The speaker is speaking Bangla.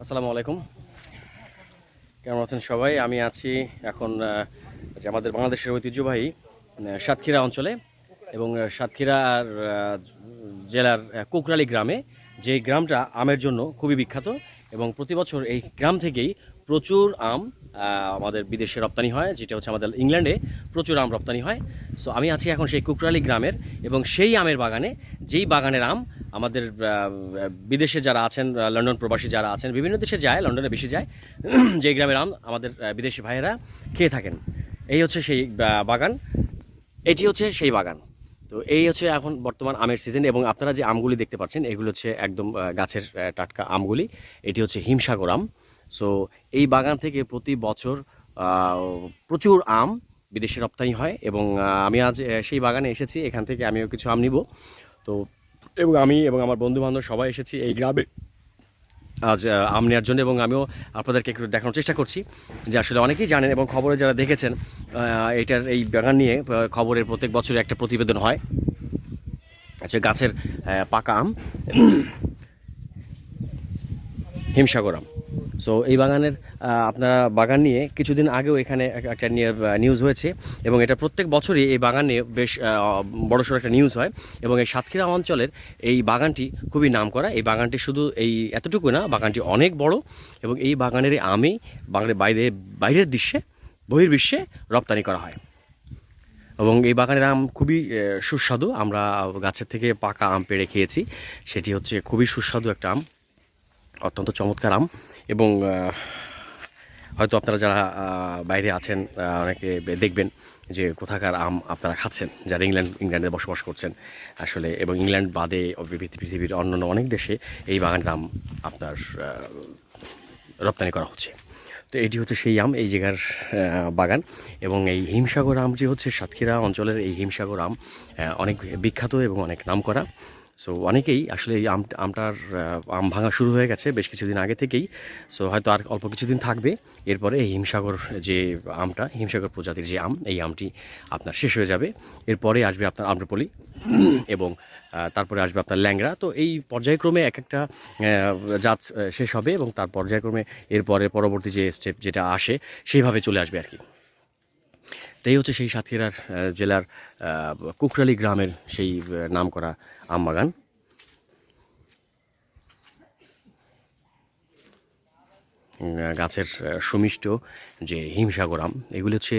আসসালামু আলাইকুম। কেমন আছেন সবাই? আমি আছি এখন যে আমাদের বাংলাদেশের ঐতিহ্যবাহী সাতক্ষীরা অঞ্চলে এবং সাতক্ষীরার জেলার কোকরালী গ্রামে, যে গ্রামটা আমের জন্য খুবই বিখ্যাত এবং প্রতি বছর এই গ্রাম থেকেই প্রচুর আম আমাদের বিদেশে রপ্তানি হয়, যেটা হচ্ছে আমাদের ইংল্যান্ডে প্রচুর আম রপ্তানি হয়। সো আমি আছি এখন সেই কোকরালী গ্রামের এবং সেই আমের বাগানে, যেই বাগানের আম আমাদের বিদেশে যারা আছেন, লন্ডন প্রবাসী যারা আছেন, বিভিন্ন দেশে যায়, লন্ডনে বেশি যায়, যে গ্রামের আম আমাদের বিদেশি ভাইয়েরা খেয়ে থাকেন। এই হচ্ছে সেই বাগান, এটি হচ্ছে সেই বাগান। তো এই হচ্ছে এখন বর্তমান আমের সিজন এবং আপনারা যে আমগুলি দেখতে পাচ্ছেন এগুলো হচ্ছে একদম গাছের টাটকা আমগুলি। এটি হচ্ছে হিমসাগর আম। সো এই বাগান থেকে প্রতি বছর প্রচুর আম বিদেশে রপ্তানি হয় এবং আমি আজ সেই বাগানে এসেছি। এখান থেকে আমিও কিছু আম নিব। তো এবং আমি এবং আমার বন্ধু বান্ধব সবাই এসেছি এই গ্রামে আজ আম নেওয়ার জন্য, এবং আমিও আপনাদেরকে একটু দেখানোর চেষ্টা করছি যে আসলে অনেকেই জানেন এবং খবরে যারা দেখেছেন এইটার এই বাগান নিয়ে খবরের প্রত্যেক বছরে একটা প্রতিবেদন হয়। আচ্ছা, গাছের পাকা আম, হিমসাগর আম। সো এই বাগানের আপনার বাগান নিয়ে কিছুদিন আগেও এখানে একটা নিউজ হয়েছে এবং এটা প্রত্যেক বছরই এই বাগান নিয়ে বেশ বড়সড় একটা নিউজ হয় এবং এই সাতক্ষীরা অঞ্চলের এই বাগানটি খুবই নামকরা। এই বাগানটি শুধু এই এতটুকু না, বাগানটি অনেক বড় এবং এই বাগানের আমই বাগানের বাইরের বহির্বিশ্বে রপ্তানি করা হয় এবং এই বাগানের আম খুবই সুস্বাদু। আমরা গাছের থেকে পাকা আম পেড়ে খেয়েছি, সেটি হচ্ছে খুবই সুস্বাদু একটা আম, অত্যন্ত চমৎকার আম। এবং হয়তো আপনারা যারা বাইরে আছেন অনেকে দেখবেন যে কোথাকার আম আপনারা খাচ্ছেন, যারা ইংল্যান্ডে বসবাস করছেন আসলে, এবং ইংল্যান্ড বাদে পৃথিবীর অন্যান্য অনেক দেশে এই বাগানের আম আপনার রপ্তানি করা হচ্ছে। তো এটি হচ্ছে সেই আম, এই জায়গার বাগান। এবং এই হিমসাগর আমটি হচ্ছে সাতক্ষীরা অঞ্চলের এই হিমসাগর আম অনেক বিখ্যাত এবং অনেক নামকরা। সো অনেকেই আসলে এই আমটার আম ভাঙা শুরু হয়ে গেছে বেশ কিছুদিন আগে থেকেই। সো হয়তো আর অল্প কিছুদিন থাকবে, এরপরে এই হিমসাগর যে আমটা, হিমসাগর প্রজাতির যে আম, এই আমটি আপনার শেষ হয়ে যাবে। এরপরে আসবে আপনার আম্রপলি এবং তারপরে আসবে আপনার ল্যাংড়া। তো এই পর্যায়ক্রমে এক একটা জাত শেষ হবে এবং তার পর্যায়ক্রমে এরপরে পরবর্তী যে স্টেপ যেটা আসে সেইভাবে চলে আসবে আর কি। তাই হচ্ছে সেই সাতক্ষীরার জেলার কুকরালী গ্রামের সেই নামকরা আম বাগান। গাছের সুমিষ্ট যে হিমসাগর আম, এগুলো হচ্ছে